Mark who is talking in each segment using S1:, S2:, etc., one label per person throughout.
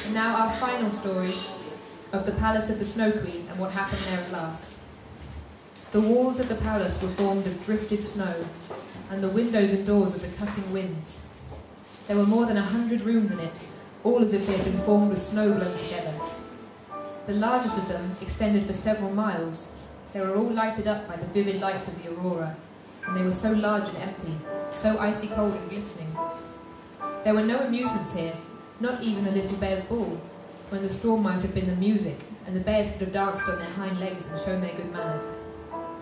S1: And now our final story of the palace of the Snow Queen and what happened there at last. The walls of the palace were formed of drifted snow, and the windows and doors of the cutting winds. There were more than 100 rooms in it, all as if they had been formed with snow blown together. The largest of them extended for several miles. They were all lighted up by the vivid lights of the aurora, and they were so large and empty, so icy cold and glistening. There were no amusements here, not even a little bear's ball, when the storm might have been the music, and the bears could have danced on their hind legs and shown their good manners.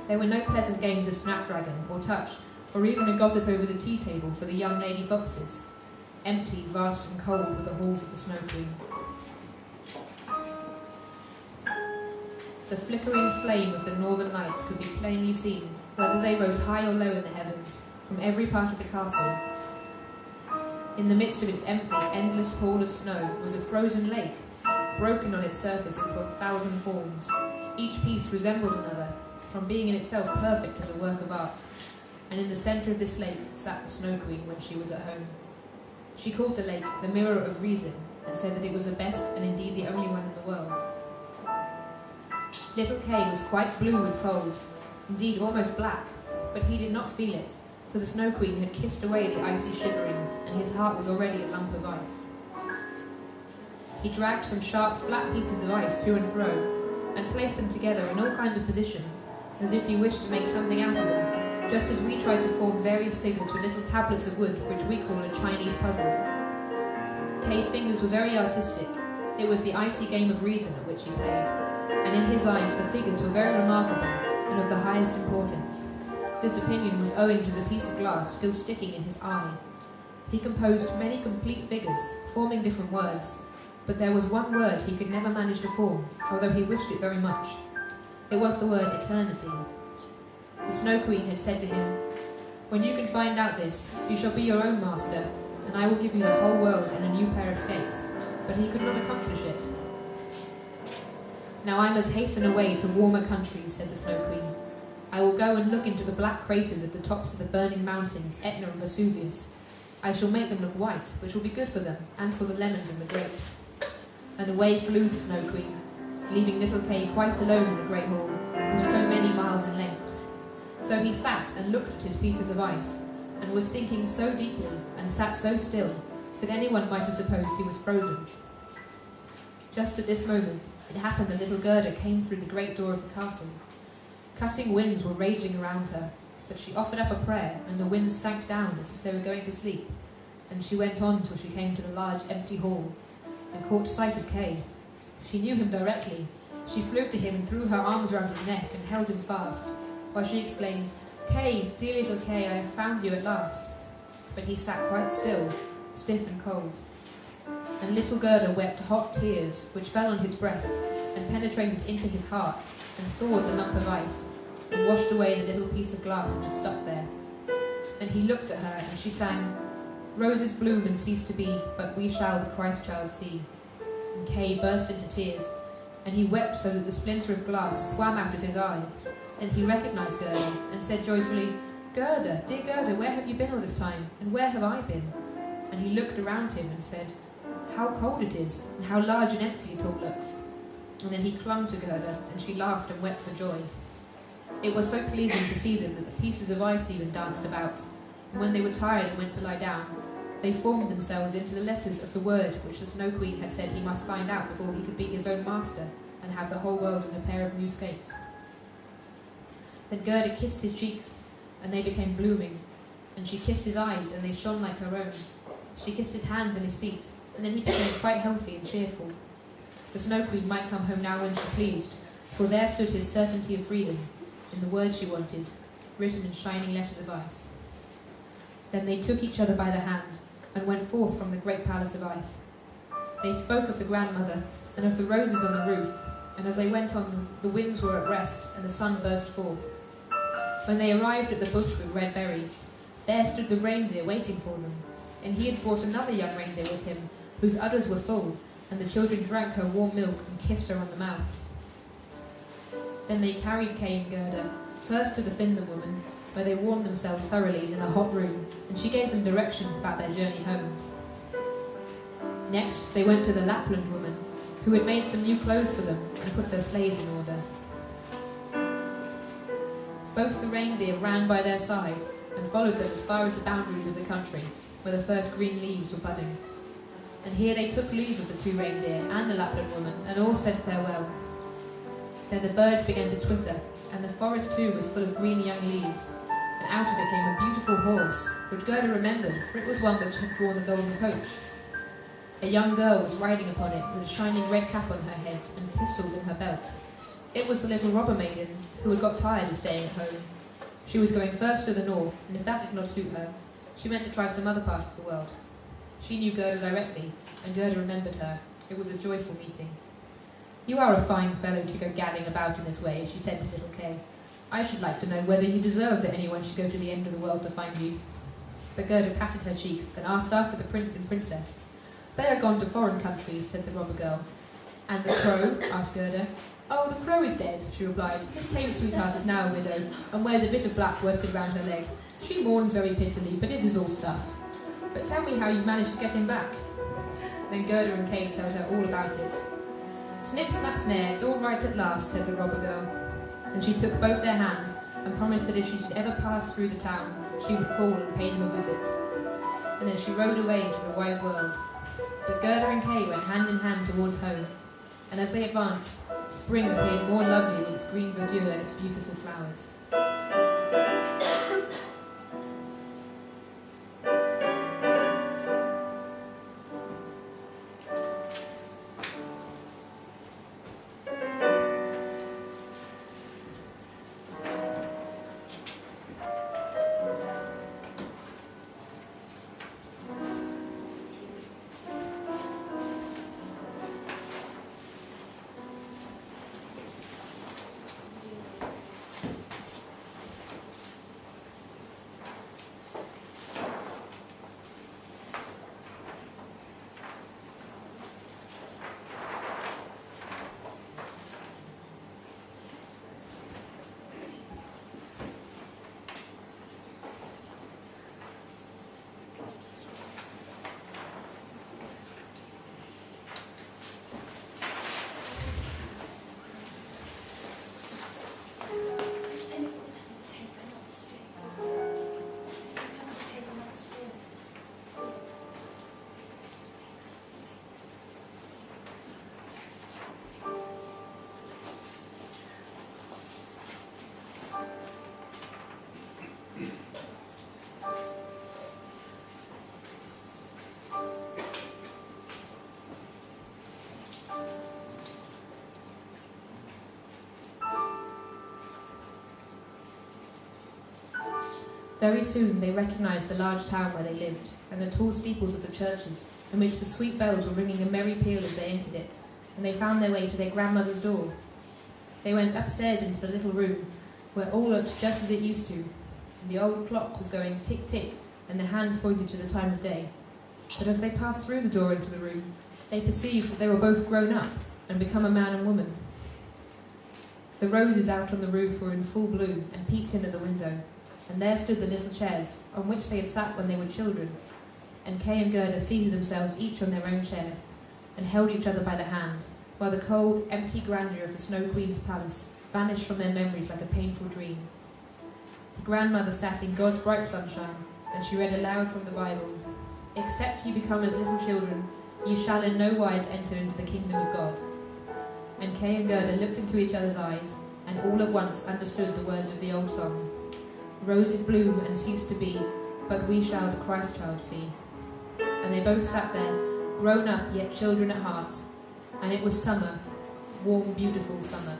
S1: There were no pleasant games of snapdragon or touch, or even a gossip over the tea table for the young lady foxes. Empty, vast and cold were the halls of the Snow Queen. The flickering flame of the northern lights could be plainly seen, whether they rose high or low in the heavens, from every part of the castle. In the midst of its empty, endless hall of snow was a frozen lake, broken on its surface into 1,000 forms. Each piece resembled another, from being in itself perfect as a work of art. And in the centre of this lake sat the Snow Queen when she was at home. She called the lake the Mirror of Reason, and said that it was the best and indeed the only one in the world. Little Kay was quite blue with cold, indeed almost black, but he did not feel it, for the Snow Queen had kissed away the icy shiverings, and his heart was already a lump of ice. He dragged some sharp, flat pieces of ice to and fro, and placed them together in all kinds of positions, as if he wished to make something out of them, just as we try to form various figures with little tablets of wood, which we call a Chinese puzzle. Kay's fingers were very artistic. It was the icy game of reason at which he played, and in his eyes the figures were very remarkable and of the highest importance. This opinion was owing to the piece of glass still sticking in his eye. He composed many complete figures, forming different words, but there was one word he could never manage to form, although he wished it very much. It was the word eternity. The Snow Queen had said to him, "When you can find out this, you shall be your own master, and I will give you the whole world and a new pair of skates." But he could not accomplish it. "Now I must hasten away to warmer countries," said the Snow Queen. "I will go and look into the black craters at the tops of the burning mountains, Etna and Vesuvius. I shall make them look white, which will be good for them, and for the lemons and the grapes." And away flew the Snow Queen, leaving little Kay quite alone in the great hall, which was so many miles in length. So he sat and looked at his pieces of ice, and was thinking so deeply, and sat so still, that anyone might have supposed he was frozen. Just at this moment, it happened that little Gerda came through the great door of the castle. Cutting winds were raging around her, but she offered up a prayer, and the winds sank down as if they were going to sleep, and she went on till she came to the large empty hall, and caught sight of Kay. She knew him directly. She flew to him and threw her arms round his neck and held him fast, while she exclaimed, "Kay, dear little Kay, I have found you at last." But he sat quite still, stiff and cold. And little Gerda wept hot tears, which fell on his breast, and penetrated into his heart, and thawed the lump of ice, and washed away the little piece of glass which had stuck there. Then he looked at her, and she sang, "Roses bloom and cease to be, but we shall the Christ child see." And Kay burst into tears, and he wept so that the splinter of glass swam out of his eye. Then he recognised Gerda, and said joyfully, "Gerda, dear Gerda, where have you been all this time, and where have I been?" And he looked around him and said, "How cold it is, and how large and empty it all looks." And then he clung to Gerda, and she laughed and wept for joy. It was so pleasing to see them that the pieces of ice even danced about, and when they were tired and went to lie down, they formed themselves into the letters of the word which the Snow Queen had said he must find out before he could be his own master, and have the whole world in a pair of new skates. Then Gerda kissed his cheeks, and they became blooming, and she kissed his eyes, and they shone like her own. She kissed his hands and his feet, and then he became quite healthy and cheerful. The Snow Queen might come home now when she pleased, for there stood his certainty of freedom, in the words she wanted, written in shining letters of ice. Then they took each other by the hand, and went forth from the great palace of ice. They spoke of the grandmother, and of the roses on the roof, and as they went on, the winds were at rest, and the sun burst forth. When they arrived at the bush with red berries, there stood the reindeer waiting for them, and he had brought another young reindeer with him, whose udders were full, and the children drank her warm milk and kissed her on the mouth. Then they carried Kay and Gerda, first to the Finland woman, where they warmed themselves thoroughly in a hot room, and she gave them directions about their journey home. Next, they went to the Lapland woman, who had made some new clothes for them and put their sleighs in order. Both the reindeer ran by their side and followed them as far as the boundaries of the country, where the first green leaves were budding. And here they took leave of the two reindeer and the Lapland woman, and all said farewell. Then the birds began to twitter, and the forest too was full of green young leaves, and out of it came a beautiful horse, which Gerda remembered, for it was one which had drawn the golden coach. A young girl was riding upon it, with a shining red cap on her head and pistols in her belt. It was the little robber maiden, who had got tired of staying at home. She was going first to the north, and if that did not suit her, she meant to try some other part of the world. She knew Gerda directly, and Gerda remembered her. It was a joyful meeting. "You are a fine fellow to go gadding about in this way," she said to little Kay. "I should like to know whether you deserve that anyone should go to the end of the world to find you." But Gerda patted her cheeks and asked after the prince and princess. "They are gone to foreign countries," said the robber girl. "And the crow?" asked Gerda. "Oh, the crow is dead," she replied. "His tame sweetheart is now a widow, and wears a bit of black worsted round her leg. She mourns very pitifully, but it is all stuff. But tell me how you managed to get him back." Then Gerda and Kay told her all about it. "Snip, snap, snare, it's all right at last," said the robber girl. And she took both their hands and promised that if she should ever pass through the town, she would call and pay them a visit. And then she rode away into the wide world. But Gerda and Kay went hand in hand towards home, and as they advanced, spring appeared more lovely with its green verdure and its beautiful flowers. Very soon they recognised the large town where they lived, and the tall steeples of the churches, in which the sweet bells were ringing a merry peal as they entered it, and they found their way to their grandmother's door. They went upstairs into the little room, where all looked just as it used to, and the old clock was going tick-tick, and the hands pointed to the time of day. But as they passed through the door into the room, they perceived that they were both grown up, and become a man and woman. The roses out on the roof were in full bloom, and peeped in at the window, and there stood the little chairs, on which they had sat when they were children, and Kay and Gerda seated themselves each on their own chair, and held each other by the hand, while the cold, empty grandeur of the Snow Queen's palace vanished from their memories like a painful dream. The grandmother sat in God's bright sunshine, and she read aloud from the Bible, "Except ye become as little children, ye shall in no wise enter into the kingdom of God." And Kay and Gerda looked into each other's eyes, and all at once understood the words of the old song. "Roses bloom and cease to be, but we shall the Christ child see." And they both sat there, grown up yet children at heart, and it was summer, warm, beautiful summer.